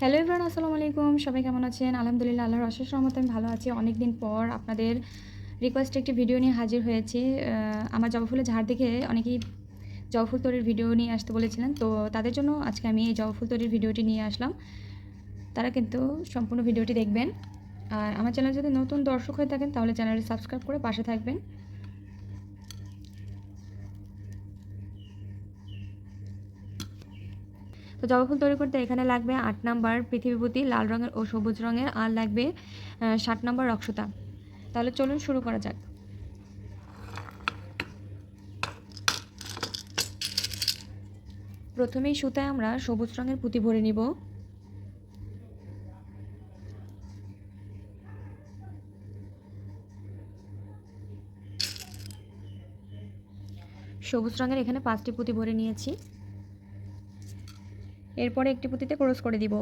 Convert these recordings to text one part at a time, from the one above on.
Hello everyone, আসসালামু আলাইকুম। সবাই কেমন আছেন? আলহামদুলিল্লাহ, আল্লাহর অশেষ রহমতে আমি ভালো আছি। অনেক দিন পর আপনাদের রিকোয়েস্টে একটি ভিডিও নিয়ে হাজির হয়েছি। আমার জবা ফুলের ঝাড় দেখে অনেকেই জবা ফুল তৈরির ভিডিও নিয়ে আসতে বলেছিলেন, তো তাদের জন্য আজকে আমি এই জবা ফুল তৈরির ভিডিওটি নিয়ে আসলাম। তারা কিন্তু সম্পূর্ণ ভিডিওটি দেখবেন। আর আমার চ্যানেল যদি নতুন দর্শক হয়ে থাকেন তাহলে চ্যানেলটি সাবস্ক্রাইব করে পাশে থাকবেন। তো জবা ফুল তৈরি করতে এখানে লাগবে ৮ নাম্বার পৃথিবীপতি লাল রঙের ও সবুজ রঙের, আর লাগবে ৬০ নাম্বার রক্সতা। তাহলে চলুন শুরু করা যাক। প্রথমেই সুতায় আমরা সবুজ রঙের পুঁতি ভরে নিব। সবুজ রঙের এখানে 5টি পুঁতি ভরে নিয়েছি। এরপরে একটি পুঁতিতে ক্রস করে দিব।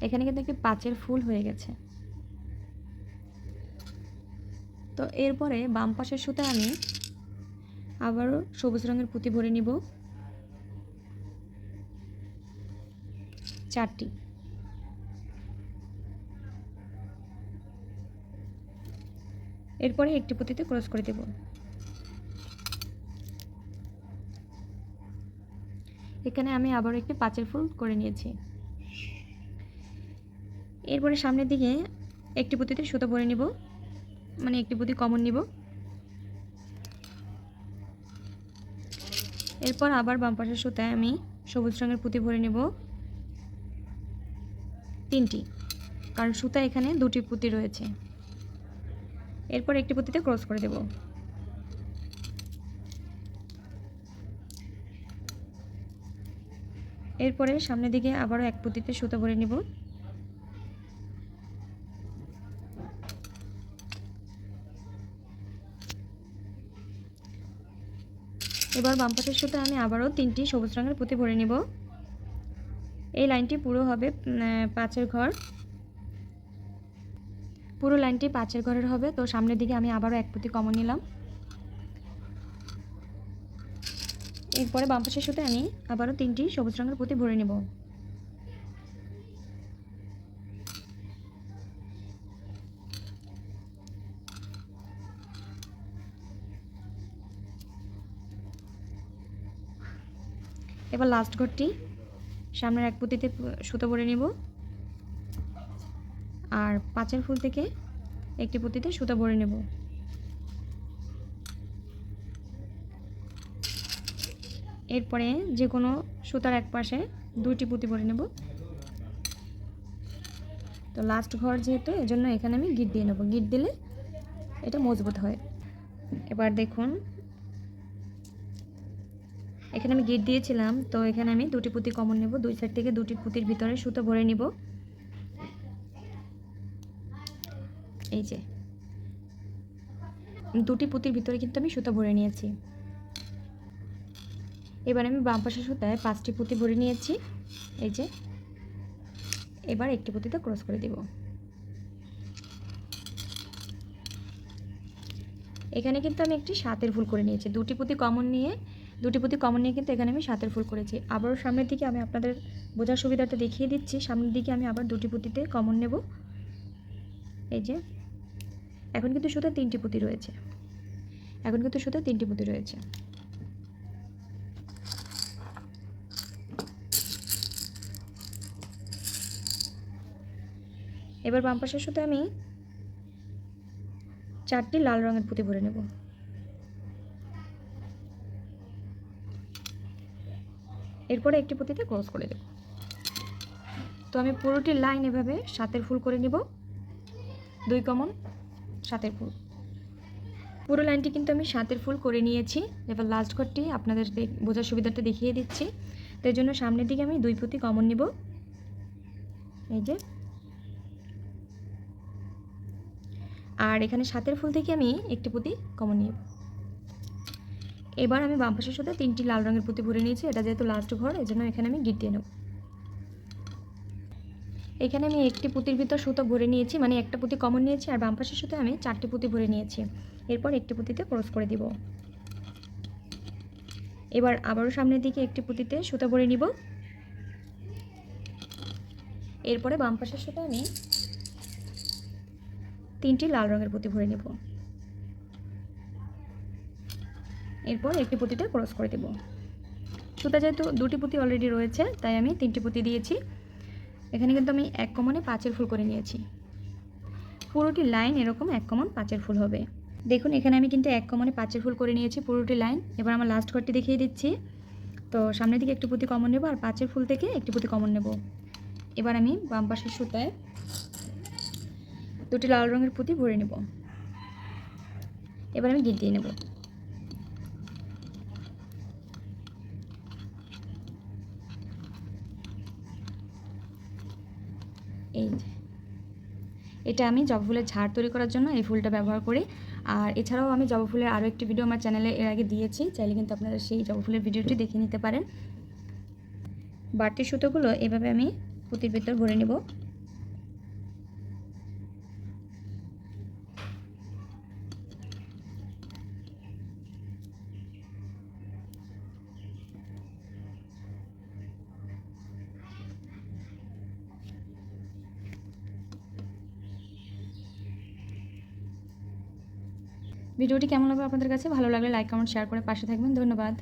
এখানে কিন্তু একটি পাঁচের ফুল হয়ে গেছে। তো এরপরে বাম পাশের সুতায় আমি আবারও সবুজ রঙের পুঁতি ভরে নিব 4টি। এরপরে একটি পুঁতিতে ক্রস করে দেব। এখানে আমি আবারও একটি পাঁচের ফুল করে নিয়েছি। এরপরে সামনের দিকে একটি পুঁতিতে সুতো ভরে নিব, মানে একটি পুঁতি কমন নিব। এরপর আবার বাম পাশের সুতায় আমি সবুজ রঙের পুঁতি ভরে নেব 3টি, কারণ সুতা এখানে 2টি পুঁতি রয়েছে। এরপর একটি পুঁতিতে ক্রস করে দেব। এরপরে সামনের দিকে আবারও এক পুঁতিতে সুতো ভরে নিব। এবার বাম পাশের সুতায় আমি আবারও 3টি সবুজ রঙের পুঁতি ভরে নিব। এই লাইনটি পুরো হবে পাঁচের ঘর, পুরো লাইনটি পাঁচের ঘরের হবে। তো সামনের দিকে আমি আবারও এক পুঁতি কমন নিলাম। এরপরে বাম পাশের সুতায় আমি আবারও 3টি সবুজ রঙের পুঁতি ভরে নেব। এবার লাস্ট ঘরটি সামনের এক পুঁতিতে সুতো ভরে নিব, আর পাঁচের ফুল থেকে একটি পুঁতিতে সুতো ভরে নেব। এরপরে যে কোনো সুতার এক পাশে 2টি পুঁতি ভরে নেব। তো লাস্ট ঘর যেহেতু, এজন্য এখানে আমি গিট দিয়ে নেব। গিট দিলে এটা মজবুত হয়। এবার দেখুন, এখানে আমি গিট দিয়েছিলাম, তো এখানে আমি 2টি পুঁতি কমন নেব। দুই সাইড থেকে 2টি পুঁতির ভিতরে সুতো ভরে নিব। এই যে 2টি পুঁতির ভিতরে কিন্তু আমি সুতো ভরে নিয়েছি। এবার আমি বাম পাশের সুতায় 5টি পুঁতি ভরে নিয়েছি। এই যে এবার একটি পুঁতিতে ক্রস করে দিব। এখানে কিন্তু আমি একটি 7-এর ফুল করে নিয়েছি। 2টি পুঁতি কমন নিয়ে কিন্তু এখানে আমি 7-এর ফুল করেছি। আবারও সামনের দিকে আমি আপনাদের বোঝার সুবিধাটা দেখিয়ে দিচ্ছি। সামনের দিকে আমি আবার 2টি পুঁতিতে কমন নেব। এই যে এখন কিন্তু সুতায় 3টি পুঁতি রয়েছে। এবার বাম পাশের সুতায় আমি 4টি লাল রঙের পুঁতি ভরে নেব। এরপরে একটি পুঁতিতে ক্রস করে দেব। তো আমি পুরোটি লাইন এভাবে 7-এর ফুল করে নিব। 2 কমন 7-এর ফুল, পুরো লাইনটি কিন্তু আমি 7-এর ফুল করে নিয়েছি। এবার লাস্ট ঘরটি আপনাদের বোঝার সুবিধাটা দেখিয়ে দিচ্ছি। তো এই জন্য সামনের দিকে আমি 2 পুঁতি কমন নিব। এই যে, আর এখানে 7-এর ফুল থেকে আমি একটি পুঁতি কমন নিব। এবার আমি বাম পাশের সাথে 3টি লাল রঙের পুঁতি ভরে নিয়েছি। এটা যেহেতু লাস্ট ঘর, এজন্য এখানে আমি গিট দিয়ে নেব। এখানে আমি একটি পুঁতির ভিতর সুতো ভরে নিয়েছি, মানে একটা পুঁতি কমন নিয়েছি, আর বাম পাশের সাথে আমি 4টি পুঁতি ভরে নিয়েছি। এরপর একটি পুঁতিতে ক্রস করে দিব। এবার আবারও সামনের দিকে একটি পুঁতিতে সুতা ভরে নিব। এরপরে বাম পাশের সুতা আমি 3টি লাল রঙের পুঁতি ভরে নেব। এরপর একটি পুঁতিতে ক্রস করে দেব। সুতা যেহেতু 2টি পুঁতি অলরেডি রয়েছে তাই আমি 3টি পুঁতি দিয়েছি। এখানে কিন্তু আমি 1 কমনে 5-এর ফুল করে নিয়েছি। পুরোটি লাইন এরকম 1 কমন 5-এর ফুল হবে। দেখুন এখানে আমি কিন্তু 1 কমনে 5-এর ফুল করে নিয়েছি পুরোটি লাইন। এবার আমার লাস্ট ঘরটি দেখিয়ে দিচ্ছি। তো সামনের দিকে একটি পুঁতি কমন নেব আর 5-এর ফুল থেকে একটি পুঁতি কমন নেব। এবার আমি বাম পাশের সুতায় 2টি লাল রঙের পুঁতি ভরে নেব। এবার আমি গিট দিয়ে নেব। এই এটা আমি জবা ফুলের ঝাড় তৈরি করার জন্য এই ফুলটা ব্যবহার করি। আর এছাড়াও আমি জবা ফুলের আরও একটি ভিডিও আমার চ্যানেলে এর আগে দিয়েছি, চাইলে কিন্তু আপনারা সেই জবা ফুলের ভিডিওটি দেখে নিতে পারেন। বাড়তি সুতোগুলো এভাবে আমি পুঁতির ভেতর ভরে নেব। ভিডিওটি কেমন লাগবে আপনাদের কাছে? ভালো লাগলে লাইক কমেন্ট শেয়ার করে পাশে থাকবেন। ধন্যবাদ।